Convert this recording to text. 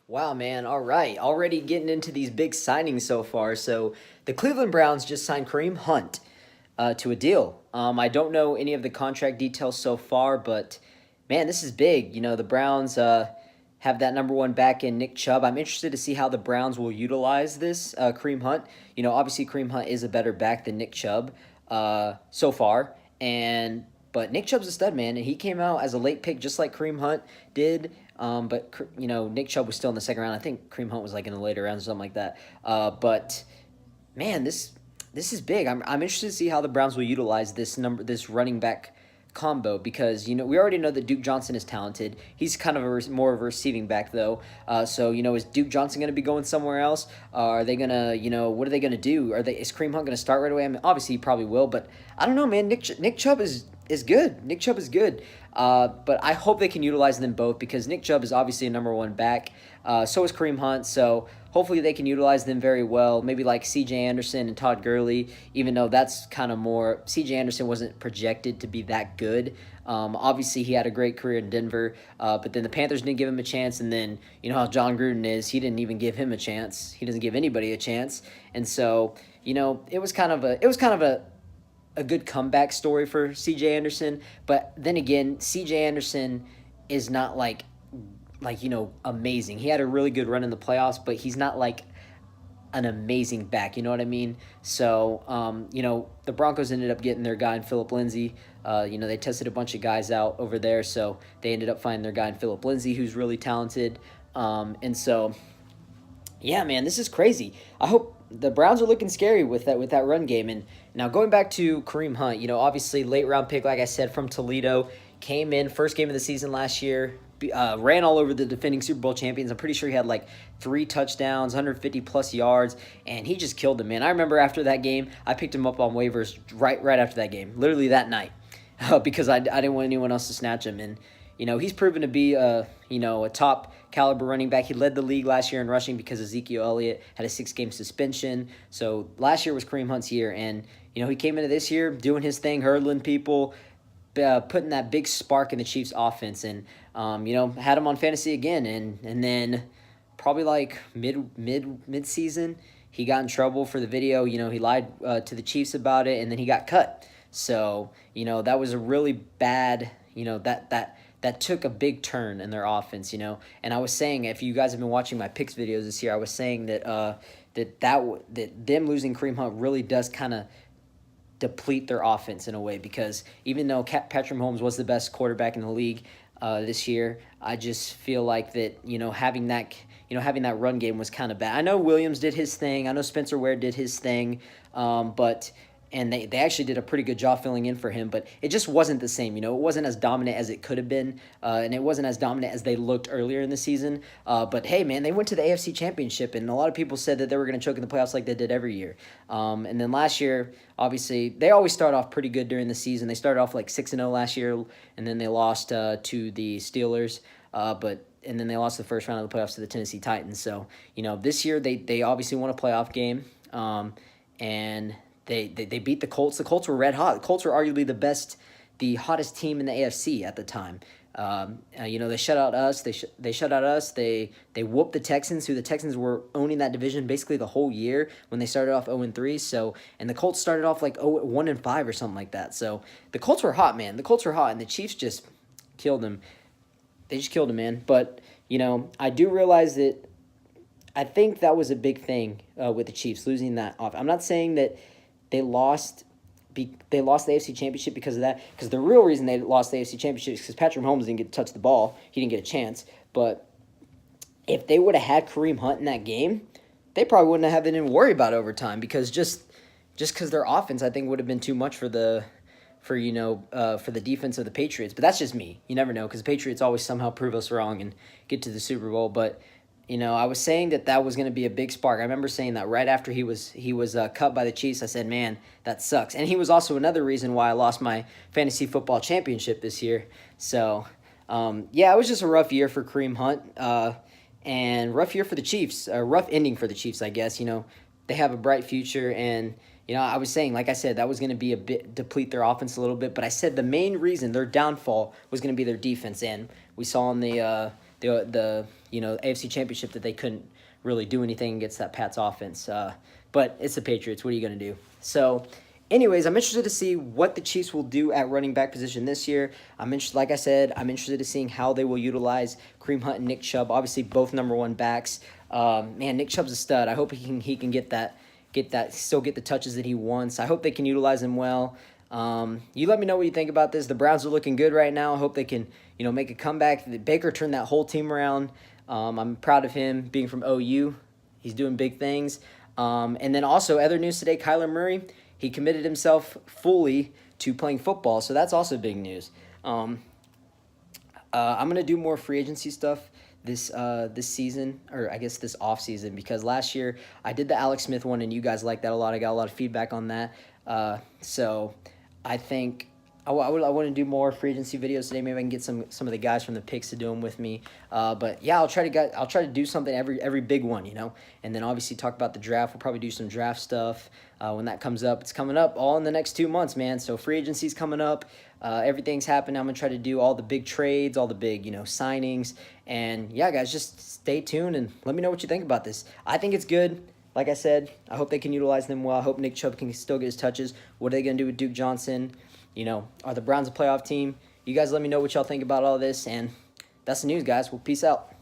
Wow, man. All right. Already getting into these big signings so far. So the Cleveland Browns just signed Kareem Hunt to a deal. I don't know any of the contract details so far, but man, this is big. The Browns have that number one back in Nick Chubb. I'm interested to see how the Browns will utilize this Kareem Hunt. Obviously Kareem Hunt is a better back than Nick Chubb so far, and but Nick Chubb's a stud, man, and he came out as a late pick just like Kareem Hunt did. But Nick Chubb was still in the second round. I think Kareem Hunt was like in the later rounds or something like that. But man, this is big. I'm interested to see how the Browns will utilize this running back combo because we already know that Duke Johnson is talented. He's kind of more of a receiving back though. So is Duke Johnson going to be going somewhere else? Are they gonna what are they gonna do? Is Kareem Hunt going to start right away? I mean, obviously he probably will, but I don't know, man. Nick Chubb is good. Nick Chubb is good. But I hope they can utilize them both because Nick Chubb is obviously a number one back. So is Kareem Hunt. So hopefully they can utilize them very well. Maybe like C.J. Anderson and Todd Gurley, even though that's kind of more. C.J. Anderson wasn't projected to be that good. Obviously, he had a great career in Denver, but then the Panthers didn't give him a chance. And then you know how John Gruden is; he didn't even give him a chance. He doesn't give anybody a chance. And so it was kind of a good comeback story for CJ Anderson, but then again, CJ Anderson is not amazing. He had a really good run in the playoffs, but he's not like an amazing back, you know what I mean? So, the Broncos ended up getting their guy in Philip Lindsay. They tested a bunch of guys out over there, so they ended up finding their guy in Philip Lindsay, who's really talented. And so, yeah, man, this is crazy. I hope the Browns are looking scary with that run game. And now going back to Kareem Hunt, obviously late round pick, like I said, from Toledo, came in first game of the season last year, ran all over the defending Super Bowl champions. I'm pretty sure he had like 3 touchdowns, 150 plus yards, and he just killed them, man. I remember after that game, I picked him up on waivers right after that game, literally that night, because I didn't want anyone else to snatch him. And he's proven to be a top caliber running back. He led the league last year in rushing because Ezekiel Elliott had a 6-game suspension. So last year was Kareem Hunt's year, and he came into this year doing his thing, hurdling people, putting that big spark in the Chiefs' offense, and had him on fantasy again, and then probably like mid season he got in trouble for the video. He lied to the Chiefs about it, and then he got cut. So that was a really bad. That took a big turn in their offense, And I was saying, if you guys have been watching my picks videos this year, I was saying that them losing Kareem Hunt really does kind of deplete their offense in a way because even though Patrick Mahomes was the best quarterback in the league this year, I just feel like that having that run game was kind of bad. I know Williams did his thing. I know Spencer Ware did his thing, but they actually did a pretty good job filling in for him, but it just wasn't the same. It wasn't as dominant as it could have been, and it wasn't as dominant as they looked earlier in the season. But hey, man, they went to the AFC Championship, and a lot of people said that they were going to choke in the playoffs like they did every year. And then last year, obviously, they always start off pretty good during the season. They started off like 6-0 last year, and then they lost to the Steelers. And then they lost the first round of the playoffs to the Tennessee Titans. So this year they obviously won a playoff game, and They beat the Colts. The Colts were red hot. The Colts were arguably the hottest team in the AFC at the time. They shut out us. They shut out us. They whooped the Texans, who the Texans were owning that division basically the whole year when they started off 0-3. So, and the Colts started off like 1-5 or something like that. So the Colts were hot, man. The Colts were hot, and the Chiefs just killed them. They just killed them, man. But I do realize that I think that was a big thing with the Chiefs losing that off. I'm not saying that they lost the AFC Championship because of that. Because the real reason they lost the AFC Championship is because Patrick Mahomes didn't get to touch the ball. He didn't get a chance. But if they would have had Kareem Hunt in that game, they probably wouldn't have had to worry about overtime because just because their offense, I think, would have been too much for the defense of the Patriots. But that's just me. You never know because the Patriots always somehow prove us wrong and get to the Super Bowl. But I was saying that was going to be a big spark. I remember saying that right after he was cut by the Chiefs. I said, man, that sucks. And he was also another reason why I lost my fantasy football championship this year. So, it was just a rough year for Kareem Hunt and rough year for the Chiefs. A rough ending for the Chiefs, I guess. They have a bright future. And, I was saying, like I said, that was going to be a bit deplete their offense a little bit. But I said the main reason their downfall was going to be their defense. And we saw in the AFC Championship that they couldn't really do anything against that Pats offense. But it's the Patriots. What are you going to do? So, anyways, I'm interested to see what the Chiefs will do at running back position this year. Like I said, I'm interested in seeing how they will utilize Kareem Hunt and Nick Chubb. Obviously, both number one backs. Man, Nick Chubb's a stud. I hope he can get the touches that he wants. I hope they can utilize him well. You let me know what you think about this. The Browns are looking good right now. I hope they can, make a comeback. Baker turned that whole team around. I'm proud of him being from OU. He's doing big things. And then also, other news today, Kyler Murray, he committed himself fully to playing football, so that's also big news. I'm going to do more free agency stuff this season, or I guess this off season, because last year I did the Alex Smith one, and you guys liked that a lot. I got a lot of feedback on that. So I think I want to do more free agency videos today. Maybe I can get some of the guys from the picks to do them with me. But yeah, I'll try to do something every big one, and then obviously talk about the draft. We'll probably do some draft stuff when that comes up. It's coming up all in the next 2 months, man. So free agency's coming up. Everything's happening. I'm gonna try to do all the big trades, all the big signings, and yeah, guys, just stay tuned and let me know what you think about this. I think it's good. Like I said, I hope they can utilize them well. I hope Nick Chubb can still get his touches. What are they going to do with Duke Johnson? Are the Browns a playoff team? You guys let me know what y'all think about all this, and that's the news, guys. Well, peace out.